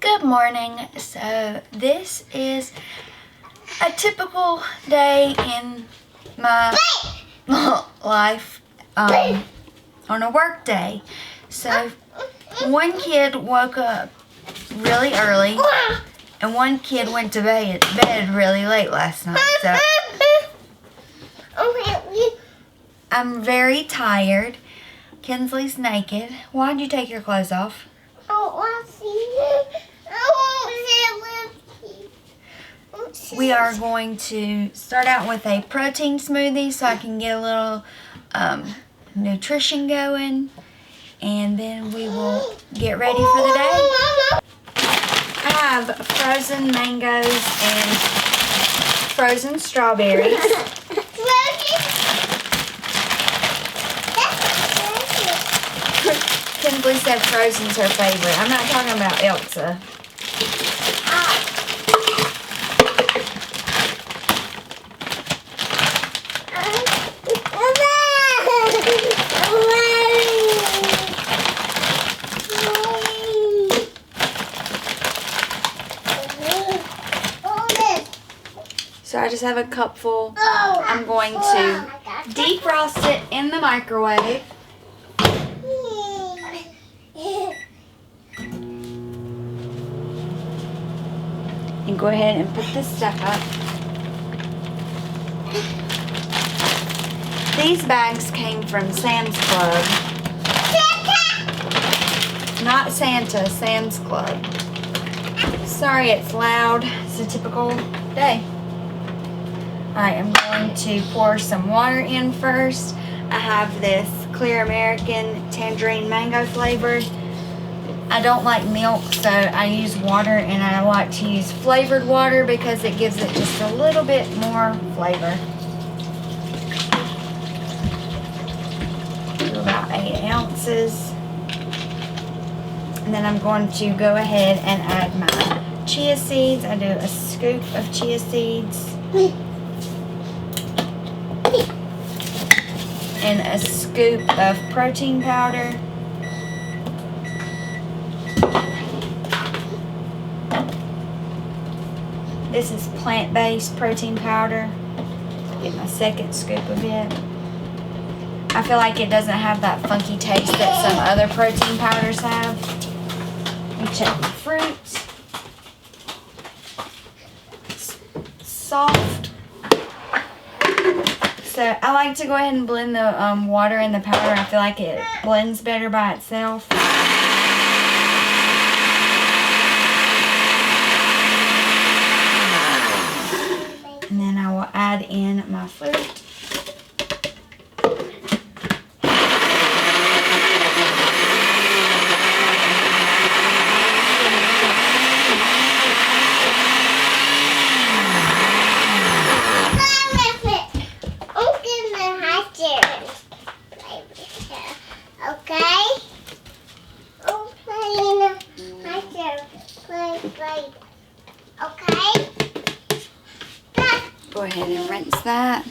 Good morning. So this is a typical day in my life on a work day. So one kid woke up really early and one kid went to bed really late last night. So I'm very tired. Kinsley's naked. Why'd you take your clothes off? We are going to start out with a protein smoothie so I can get a little nutrition going, and then we will get ready for the day. I have frozen mangoes and frozen strawberries. Kinsley said frozen's her favorite. I'm not talking about Elsa. So I just have a cup full. I'm going to defrost it in the microwave. And go ahead and put this stuff up. These bags came from Sam's Club. Not Santa, Sam's Club. Sorry it's loud. It's a typical day. I am going to pour some water in first. I have this Clear American tangerine mango flavored. I don't like milk, so I use water, and I like to use flavored water because it gives it just a little bit more flavor. Do about 8 ounces. And then I'm going to go ahead and add my chia seeds. I do a scoop of chia seeds. And a scoop of protein powder. This is plant-based protein powder. Get my second scoop of it. I feel like it doesn't have that funky taste that some other protein powders have. Let me check my fruits. Soft. So I like to go ahead and blend the water and the powder. I feel like it blends better by itself. And then I will add in my fruit. Go ahead and rinse that.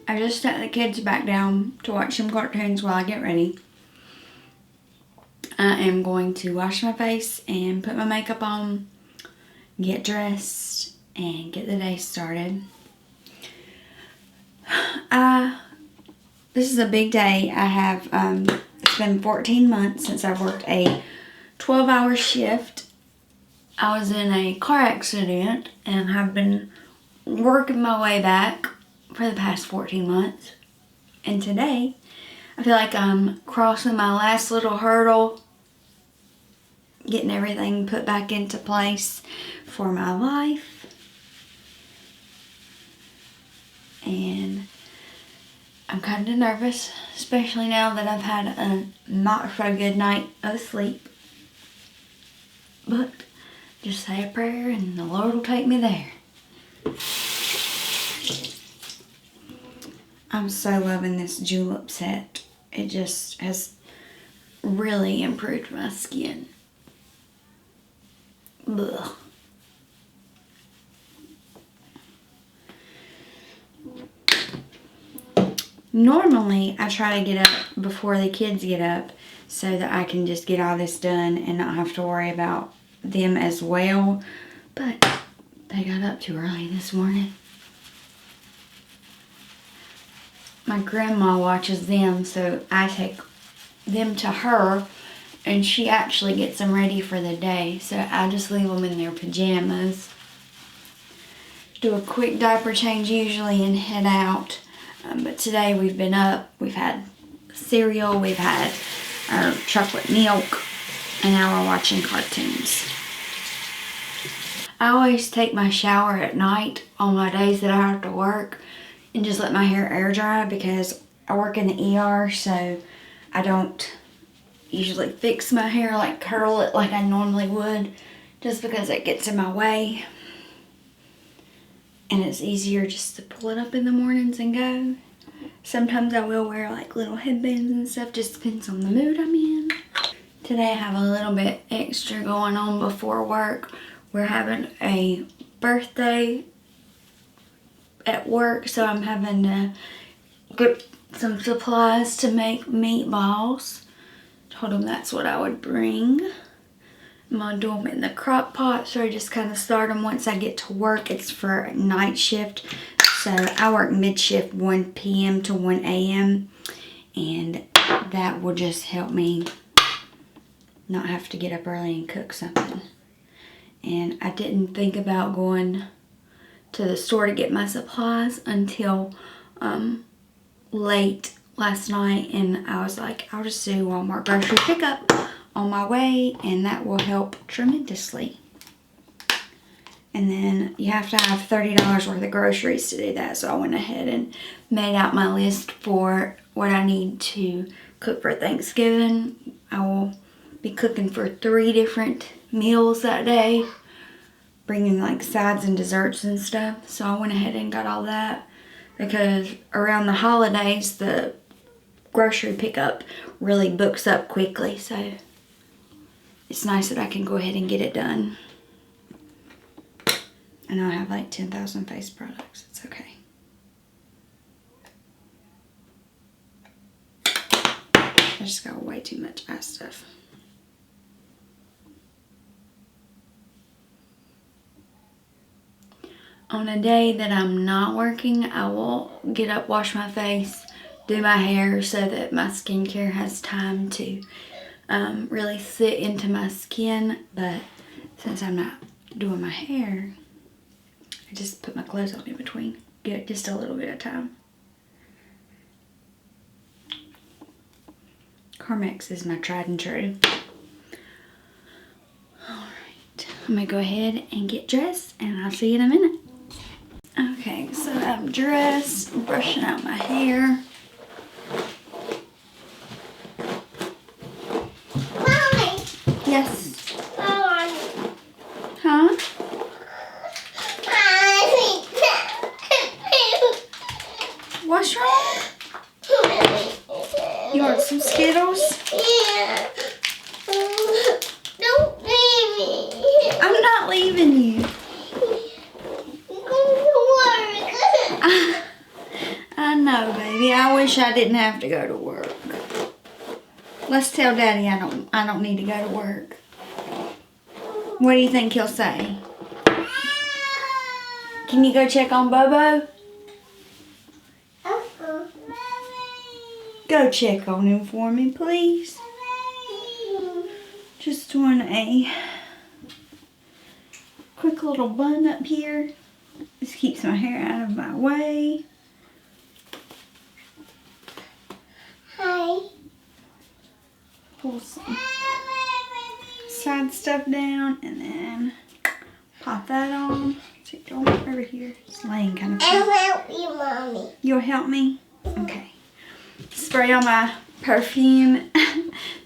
I just set the kids back down to watch some cartoons while I get ready. I am going to wash my face and put my makeup on, get dressed, and get the day started. This is a big day. I have, it's been 14 months since I've worked a 12-hour shift. I was in a car accident and have been working my way back for the past 14 months. And today, I feel like I'm crossing my last little hurdle, getting everything put back into place for my life. And I'm kind of nervous, especially now that I've had a not so good night of sleep. But just say a prayer and the Lord will take me there. I'm so loving this julep set. It just has really improved my skin. Ugh. Normally, I try to get up before the kids get up so that I can just get all this done and not have to worry about them as well. But they got up too early this morning. My grandma watches them, so I take them to her and she actually gets them ready for the day. So I just leave them in their pajamas. Do a quick diaper change usually and head out. But today we've been up, we've had cereal, we've had our chocolate milk, and now we're watching cartoons. I always take my shower at night on my days that I have to work and just let my hair air dry because I work in the ER, so I don't usually fix my hair, like curl it like I normally would, just because it gets in my way. And it's easier just to pull it up in the mornings and go. Sometimes I will wear like little headbands and stuff, just depends on the mood I'm in. Today I have a little bit extra going on before work. We're having a birthday at work, so I'm having to get some supplies to make meatballs. Told them that's what I would bring. I'm gonna do them in the crock pot, so I just kind of start them once I get to work. It's for a night shift, so I work mid shift 1 p.m. to 1 a.m. and that will just help me not have to get up early and cook something. And I didn't think about going to the store to get my supplies until late last night, and I was like, I'll just do Walmart grocery pickup on my way, and that will help tremendously. And then you have to have $30 worth of groceries to do that, so I went ahead and made out my list for what I need to cook for Thanksgiving. I will be cooking for 3 different meals that day, bringing like sides and desserts and stuff. So I went ahead and got all that because around the holidays the grocery pickup really books up quickly, so it's nice that I can go ahead and get it done. I know I have like 10,000 face products. It's okay. I just got way too much eye stuff. On a day that I'm not working, I will get up, wash my face, do my hair so that my skincare has time to really sit into my skin. But since I'm not doing my hair, I just put my clothes on in between. Get just a little bit of time. Carmex is my tried and true. Alright, I'm gonna go ahead and get dressed and I'll see you in a minute. Okay, so I'm dressed, brushing out my hair. Mommy! Yes. Huh? What's wrong? You want some Skittles? Yeah. Don't leave me. I'm not leaving you. Go to work. I know, baby. I wish I didn't have to go to work. Let's tell Daddy I don't need to go to work. What do you think he'll say? Can you go check on Bobo? Go check on him for me, please. Just want a quick little bun up here. This keeps my hair out of my way. Hi. Pull some side stuff down and then pop that on. See, don't over here. It's laying kind of. I'll help you, Mommy. You'll help me? Okay. Spray on my perfume.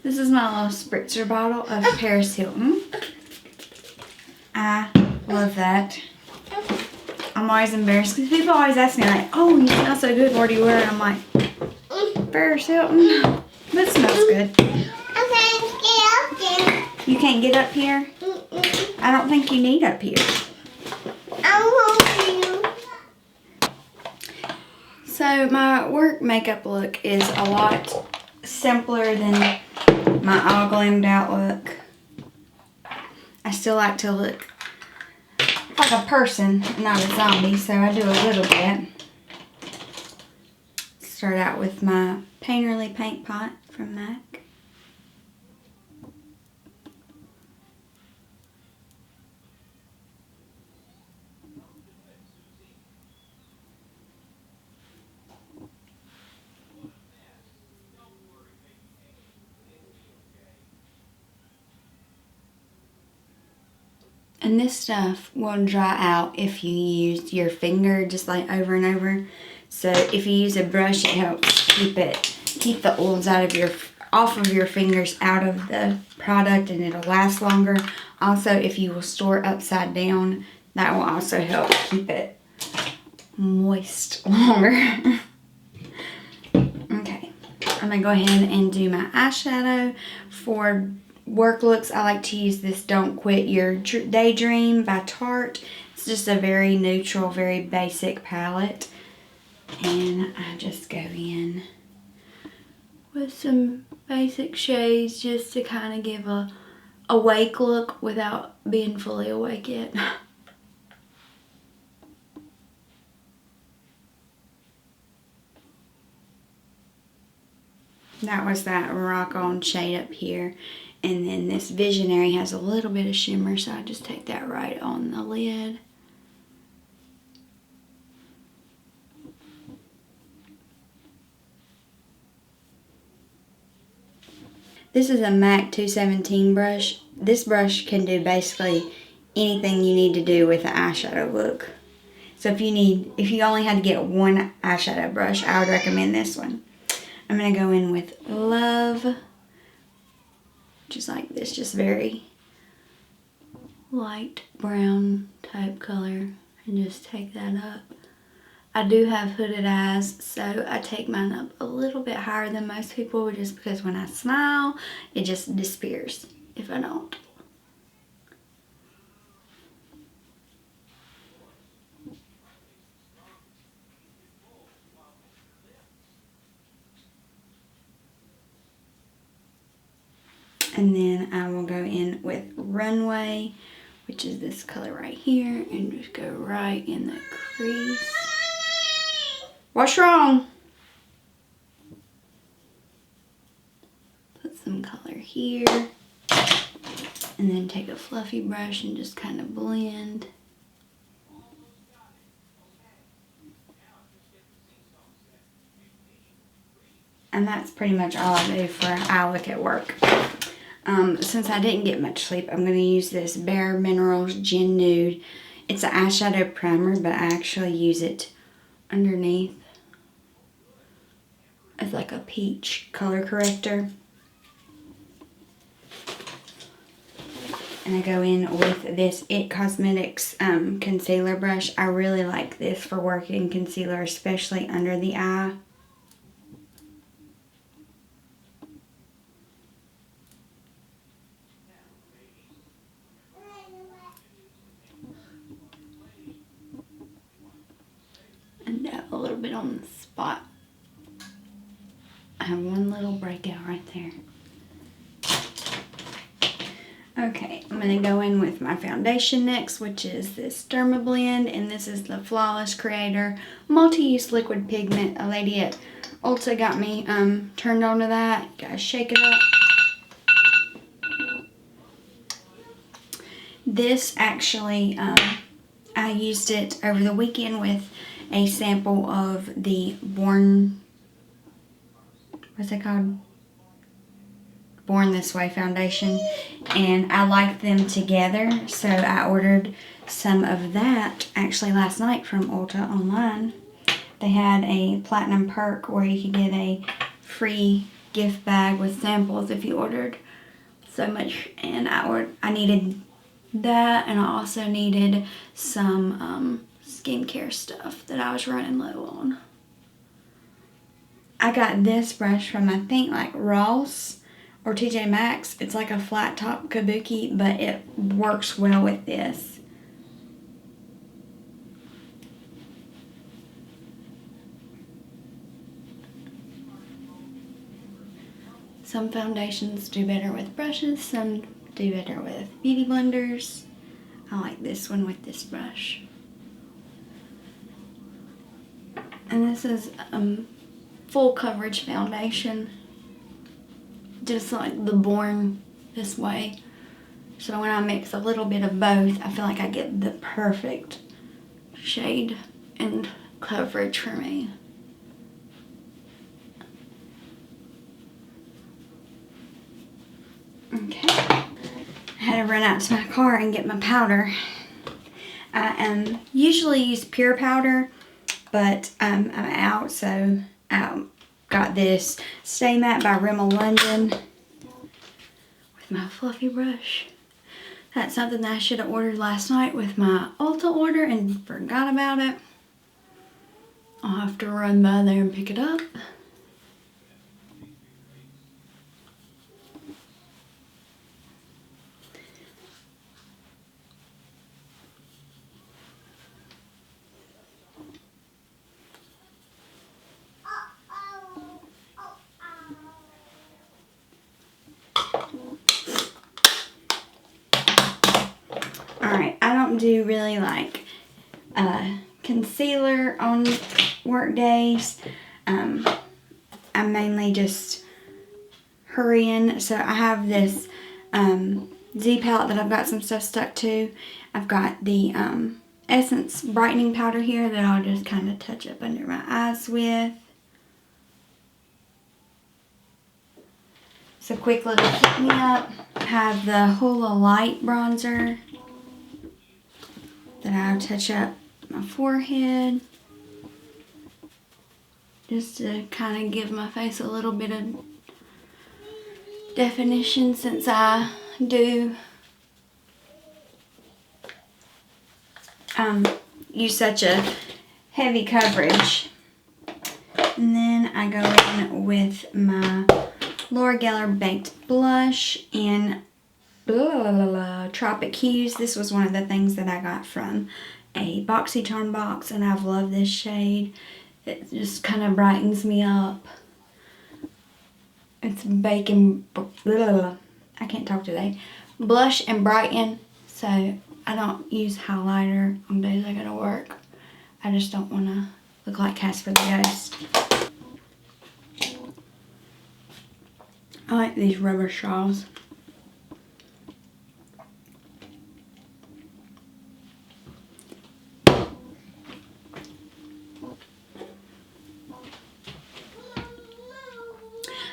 This is my little spritzer bottle of Paris Hilton. I love that. I'm always embarrassed because people always ask me like, oh, you smell so good, where do you wear it? I'm like, Paris Hilton. But it smells good. I can't get up there. You can't get up here? I don't think you need up here. I'll help you. So my work makeup look is a lot simpler than my all glammed out look. I still like to look like a person, not a zombie, so I do a little bit. Start out with my Painterly paint pot from MAC. And this stuff will dry out if you use your finger just like over and over. So if you use a brush, it helps keep the oils off of your fingers out of the product, and it'll last longer. Also, if you will store it upside down, that will also help keep it moist longer. Okay, I'm gonna go ahead and do my eyeshadow. For work looks, I like to use this Don't Quit Your Daydream by Tarte. It's just a very neutral, very basic palette. And I just go in with some basic shades just to kind of give a awake look without being fully awake yet. That was that Rock On shade up here. And then this Visionary has a little bit of shimmer, so I just take that right on the lid. This is a MAC 217 brush. This brush can do basically anything you need to do with an eyeshadow look. So if you only had to get one eyeshadow brush, I would recommend this one. I'm going to go in with Love, just like this, just very light brown type color, and just take that up. I do have hooded eyes, so I take mine up a little bit higher than most people, just because when I smile, it just disappears if I don't. And then I will go in with Runway, which is this color right here, and just go right in the crease. What's wrong? Put some color here, and then take a fluffy brush and just kind of blend. And that's pretty much all I do for eye look at work. Since I didn't get much sleep, I'm going to use this Bare Minerals Gin Nude. It's an eyeshadow primer, but I actually use it underneath as like a peach color corrector. And I go in with this It Cosmetics concealer brush. I really like this for working concealer, especially under the eye. And dab a little bit on the spot. I have one little breakout right there. Okay, I'm going to go in with my foundation next, which is this Derma Blend, and this is the Flawless Creator Multi-Use Liquid Pigment. A lady at Ulta got me turned on to that. You gotta shake it up. This actually, I used it over the weekend with a sample of the Born This Way foundation, and I like them together, so I ordered some of that actually last night from Ulta online. They had a platinum perk where you could get a free gift bag with samples if you ordered so much, and I needed that, and I also needed some skincare stuff that I was running low on. I got this brush from, I think, like Ross or TJ Maxx. It's like a flat top kabuki, but it works well with this. Some foundations do better with brushes, some do better with beauty blenders. I like this one with this brush. And this is full coverage foundation, just like the Born This Way. So when I mix a little bit of both, I feel like I get the perfect shade and coverage for me. Okay, I had to run out to my car and get my powder. I usually use pure powder, but I'm out, so I got this Stay Matte by Rimmel London with my fluffy brush. That's something that I should have ordered last night with my Ulta order and forgot about it. I'll have to run by there and pick it up. Alright, I don't do really like concealer on work days. I'm mainly just hurrying. So I have this Z palette that I've got some stuff stuck to. I've got the Essence brightening powder here that I'll just kind of touch up under my eyes with. It's a quick little pick me up. I have the Hoola Light bronzer that I'll touch up my forehead, just to kind of give my face a little bit of definition, since I do use such a heavy coverage. And then I go in with my Laura Geller Baked Blush in Tropic Hues. This was one of the things that I got from a boxycharm box, and I've loved this shade. It just kind of brightens me up. It's bacon, I can't talk today. Blush and brighten, so I don't use highlighter on days I go to work. I just don't want to look like Casper the Ghost. I like these rubber straws.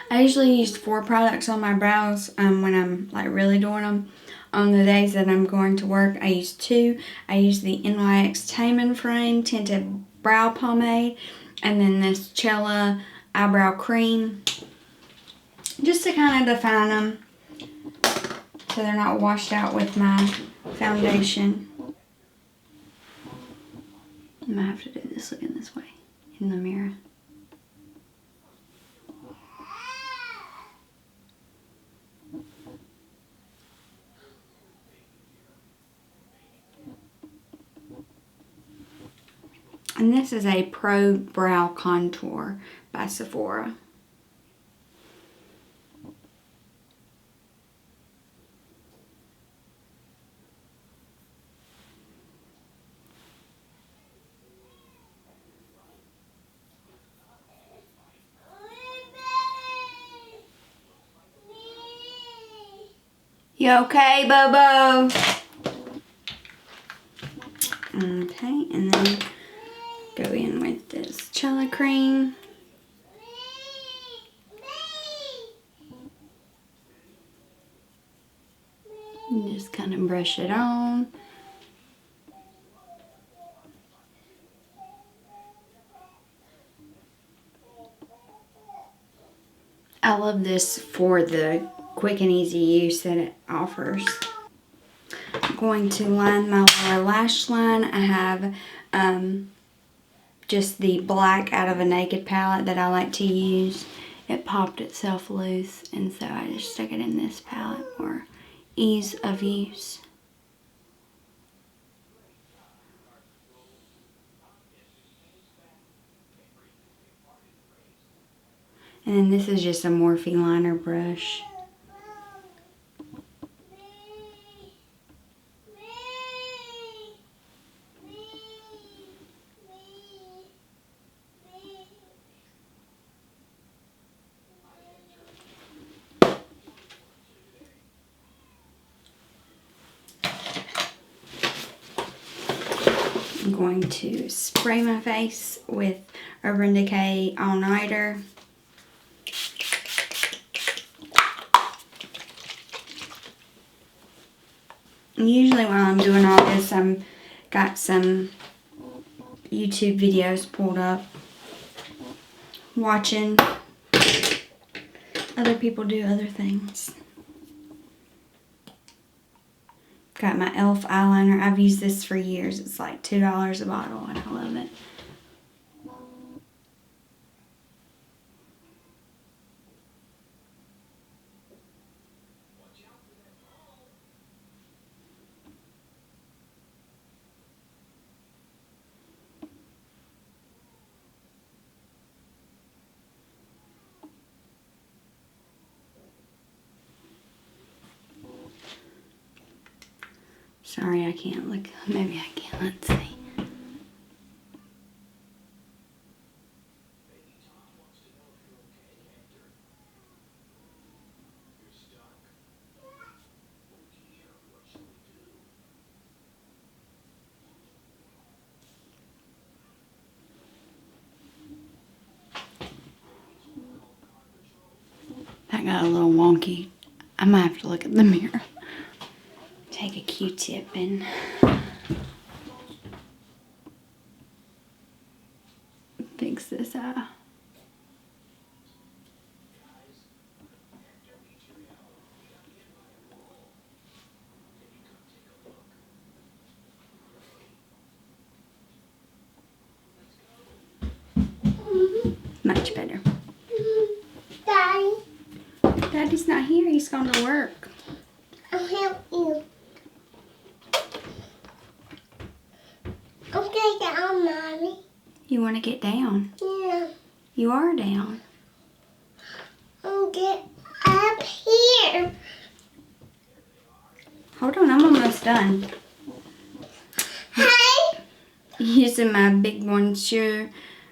I usually use 4 products on my brows when I'm like really doing them. On the days that I'm going to work, I use 2. I use the NYX Tame & Frame Tinted Brow Pomade, and then this Cella Eyebrow Cream, just to kind of define them so they're not washed out with my foundation. I might have to do this looking this way in the mirror. And this is a Pro Brow Contour by Sephora. You okay, Bobo? Okay, and then go in with this Cella Cream. And just kind of brush it on. I love this for the quick and easy use that it offers. I'm going to line my lower lash line. I have just the black Out of a Naked palette that I like to use. It popped itself loose, and so I just stuck it in this palette for ease of use. And then this is just a Morphe liner brush. I'm going to spray my face with Urban Decay All Nighter. Usually when I'm doing all this, I'm got some YouTube videos pulled up, watching other people do other things. Got my e.l.f. eyeliner. I've used this for years. It's like $2 a bottle and I love it. Sorry, I can't look. Maybe I can. Let's see. That got a little wonky. I might have to look at the mirror. Take a Q-tip and fix this eye. Much better. Daddy, Daddy's not here. He's gone to work. I'll help you. Okay, down, Mommy. You want to get down? Yeah. You are down. I'll get up here. Hold on, I'm almost done. Hey. Using my Big Monsieur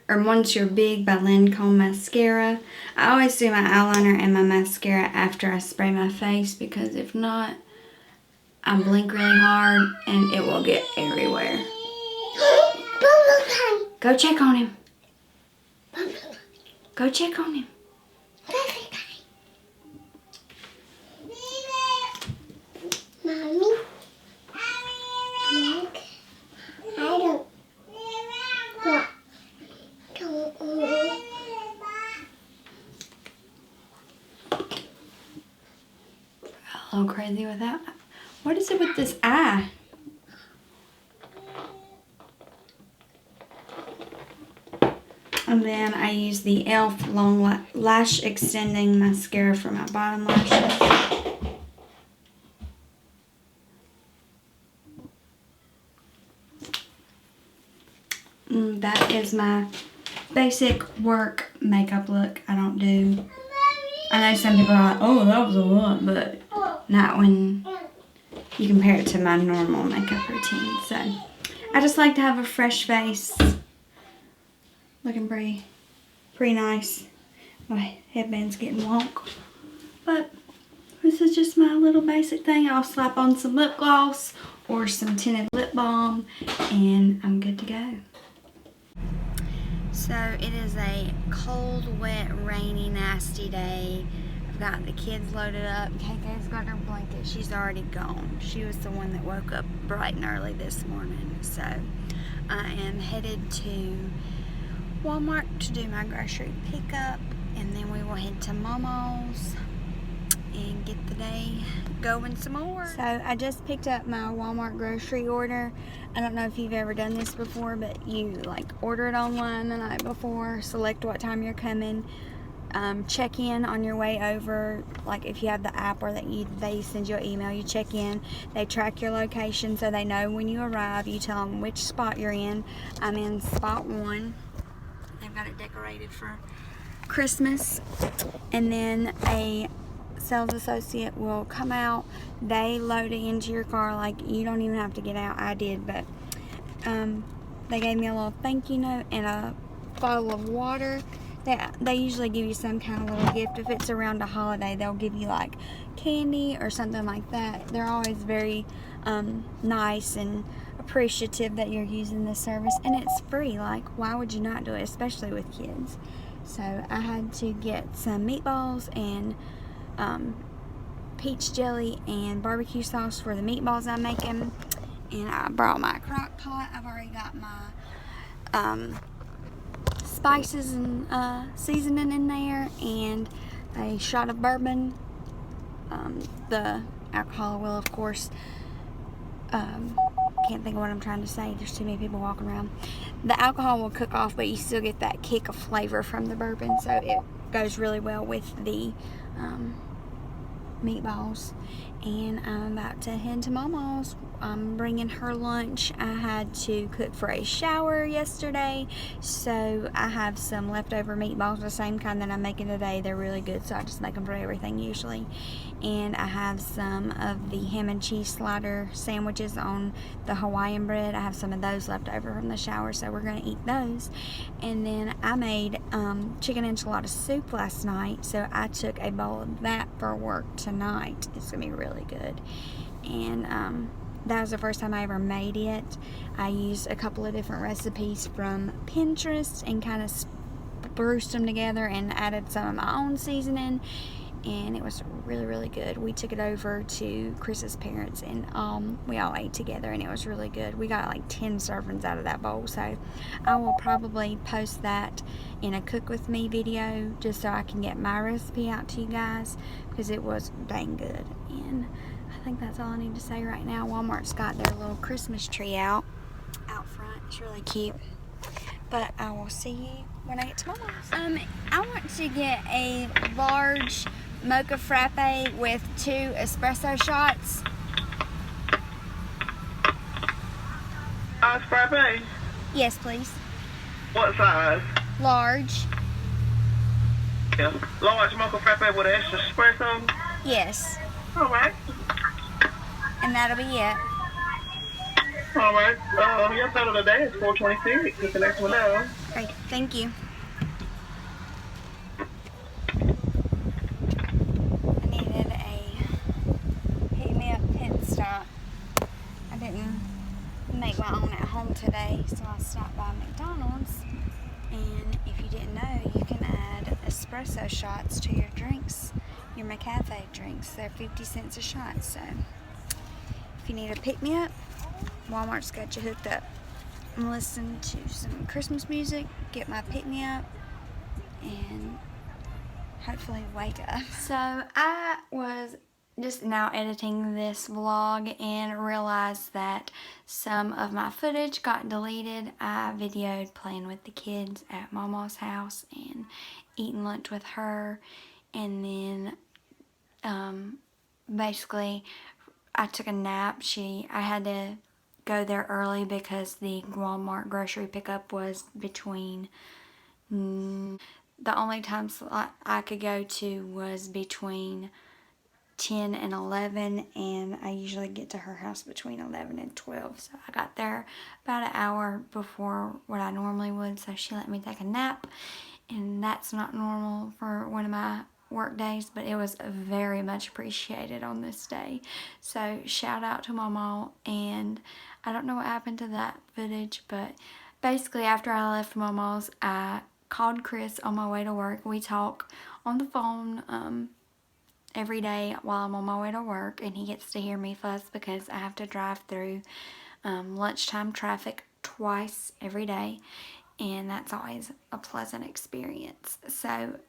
Big by Lancome mascara. I always do my eyeliner and my mascara after I spray my face because if not, I blink really hard and it will get everywhere. Go check on him. Go check on him. Mommy. Look. I don't. A little crazy with that. What is it with this eye? And then I use the e.l.f. Long Lash Extending Mascara for my bottom lashes. That is my basic work makeup look. I don't do... I know some people are like, oh, that was a lot, but not when you compare it to my normal makeup routine. So, I just like to have a fresh face. Looking pretty nice. My headband's getting wonk. But this is just my little basic thing. I'll slap on some lip gloss or some tinted lip balm and I'm good to go. So it is a cold, wet, rainy, nasty day. I've got the kids loaded up. KK's got her blanket. She's already gone. She was the one that woke up bright and early this morning. So I am headed to Walmart to do my grocery pickup, and then we will head to Momo's and get the day going some more. So I just picked up my Walmart grocery order. I don't know if you've ever done this before, but you like order it online the night before, select what time you're coming, check in on your way over. Like if you have the app or they send you an email, you check in, they track your location so they know when you arrive. You tell them which spot you're in. I'm in spot 1. They've got it decorated for Christmas, and then a sales associate will come out. They load it into your car. Like, you don't even have to get out. I did, but they gave me a little thank you note and a bottle of water. They usually give you some kind of little gift. If it's around a holiday, they'll give you like candy or something like that. They're always very nice and appreciative that you're using this service, and it's free. Like, why would you not do it, especially with kids? So I had to get some meatballs and peach jelly and barbecue sauce for the meatballs I'm making, and I brought my crock pot. I've already got my spices and seasoning in there, and a shot of bourbon. The alcohol will, of course, can't think of what I'm trying to say. There's too many people walking around. The alcohol will cook off, but you still get that kick of flavor from the bourbon, so it goes really well with the meatballs. And I'm about to head to Mama's. I'm bringing her lunch. I had to cook for a shower yesterday, so I have some leftover meatballs, the same kind that I'm making today. They're really good, so I just make them for everything usually. And I have some of the ham and cheese slider sandwiches on the Hawaiian bread. I have some of those left over from the shower, so we're going to eat those. And then I made chicken enchilada soup last night, so I took a bowl of that for work tonight. It's going to be really good. And that was the first time I ever made it. I used a couple of different recipes from Pinterest and kind of spruced them together and added some of my own seasoning, and it was really, really good. We took it over to Chris's parents, and we all ate together, and it was really good. We got like 10 servings out of that bowl, so I will probably post that in a cook with me video just so I can get my recipe out to you guys, because it was dang good. And I think that's all I need to say right now. Walmart's got their little Christmas tree out front. It's really cute. But I will see you when I get to Mama's. I want to get a large mocha frappe with 2 espresso shots. Ice frappe? Yes, please. What size? Large. Yeah. Large mocha frappe with an extra espresso? Yes. All right. And that'll be it. All right. Your total today is $4.26. Get the next one down. Great. Thank you. I needed a pick-me-up pit stop. I didn't make my own at home today, so I stopped by McDonald's. And if you didn't know, you can add espresso shots to your drinks, your McCafe drinks. They're 50 cents a shot, so if you need a pick-me-up, Walmart's got you hooked up. I'm listening to some Christmas music, get my pick-me-up, and hopefully wake up. So I was just now editing this vlog and realized that some of my footage got deleted. I videoed playing with the kids at Mama's house and eating lunch with her, and then basically I took a nap. I had to go there early because the Walmart grocery pickup was between the only times I could go to was between 10 and 11, and I usually get to her house between 11 and 12, so I got there about an hour before what I normally would, so she let me take a nap, and that's not normal for one of my work days, but it was very much appreciated on this day. So shout out to Mama. And I don't know what happened to that footage, but basically after I left Mama's, I called Chris on my way to work. We talk on the phone every day while I'm on my way to work, and he gets to hear me fuss because I have to drive through lunchtime traffic twice every day, and that's always a pleasant experience. So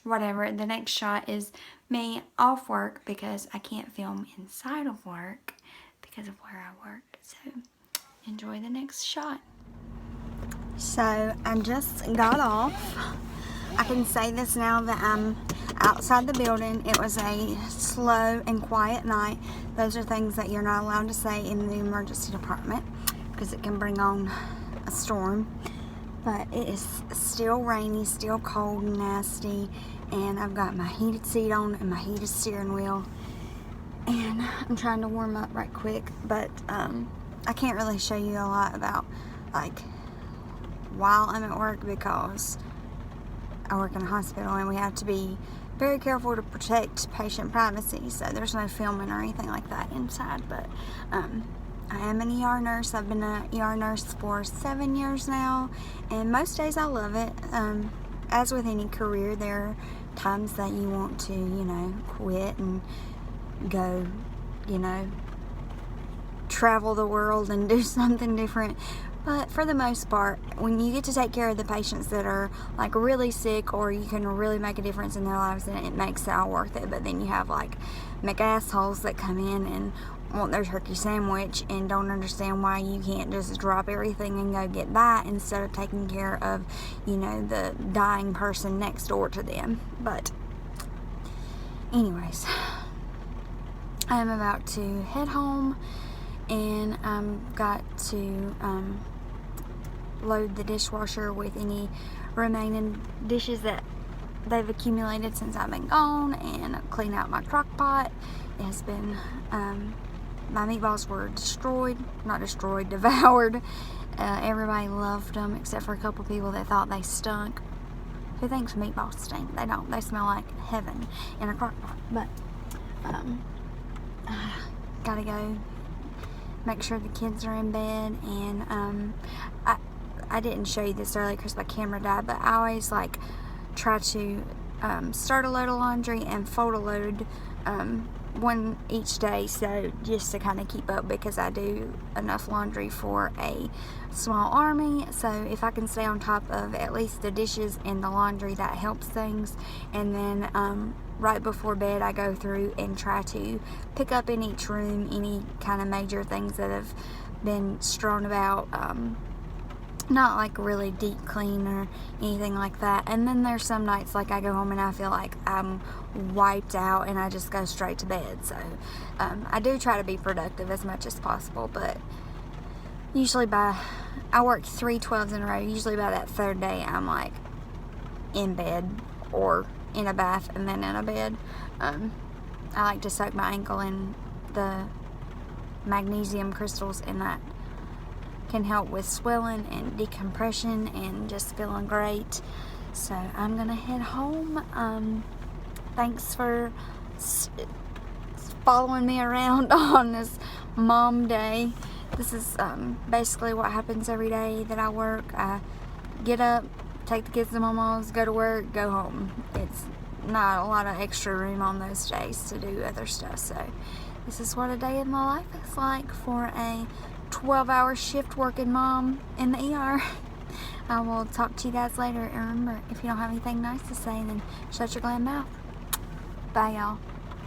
whatever, the next shot is me off work because I can't film inside of work because of where I work. So enjoy the next shot. So I just got off. I can say this now that I'm outside the building. It was a slow and quiet night. Those are things that you're not allowed to say in the emergency department because it can bring on a storm. But it is still rainy, still cold and nasty, and I've got my heated seat on and my heated steering wheel, and I'm trying to warm up right quick, but I can't really show you a lot about like while I'm at work because I work in a hospital and we have to be very careful to protect patient privacy, so there's no filming or anything like that inside. But I am an ER nurse. I've been an ER nurse for 7 years now, and most days I love it. As with any career, there are times that you want to, you know, quit and go, you know, travel the world and do something different. But for the most part, when you get to take care of the patients that are like really sick, or you can really make a difference in their lives, then it makes it all worth it. But then you have like McAssholes that come in and want their turkey sandwich and don't understand why you can't just drop everything and go get that instead of taking care of, you know, the dying person next door to them. But anyways, I am about to head home, and I've got to load the dishwasher with any remaining dishes that they've accumulated since I've been gone, and clean out my crock pot. It has been my meatballs were devoured. Everybody loved them except for a couple people that thought they stunk. Who thinks meatballs stink? They don't. They smell like heaven in a crock pot. But gotta go make sure the kids are in bed. And I didn't show you this earlier because my camera died, but I always like try to start a load of laundry and fold a load one each day, so just to kind of keep up, because I do enough laundry for a small army. So if I can stay on top of at least the dishes and the laundry, that helps things. And then right before bed, I go through and try to pick up in each room any kind of major things that have been strewn about. Not like really deep clean or anything like that. And then there's some nights like I go home and I feel like I'm wiped out and I just go straight to bed. So I do try to be productive as much as possible, but usually I work 3 12s in a row. Usually by that third day I'm like in bed or in a bath and then in a bed. I like to soak my ankle in the magnesium crystals, and that can help with swelling and decompression and just feeling great. So I'm gonna head home. Thanks for following me around on this mom day. This is basically what happens every day that I work. I get up, take the kids to mama's, go to work, go home. It's not a lot of extra room on those days to do other stuff. So this is what a day in my life is like for a 12-hour shift working mom in the ER. I will talk to you guys later, and remember, if you don't have anything nice to say, then shut your glam mouth. Bye, y'all.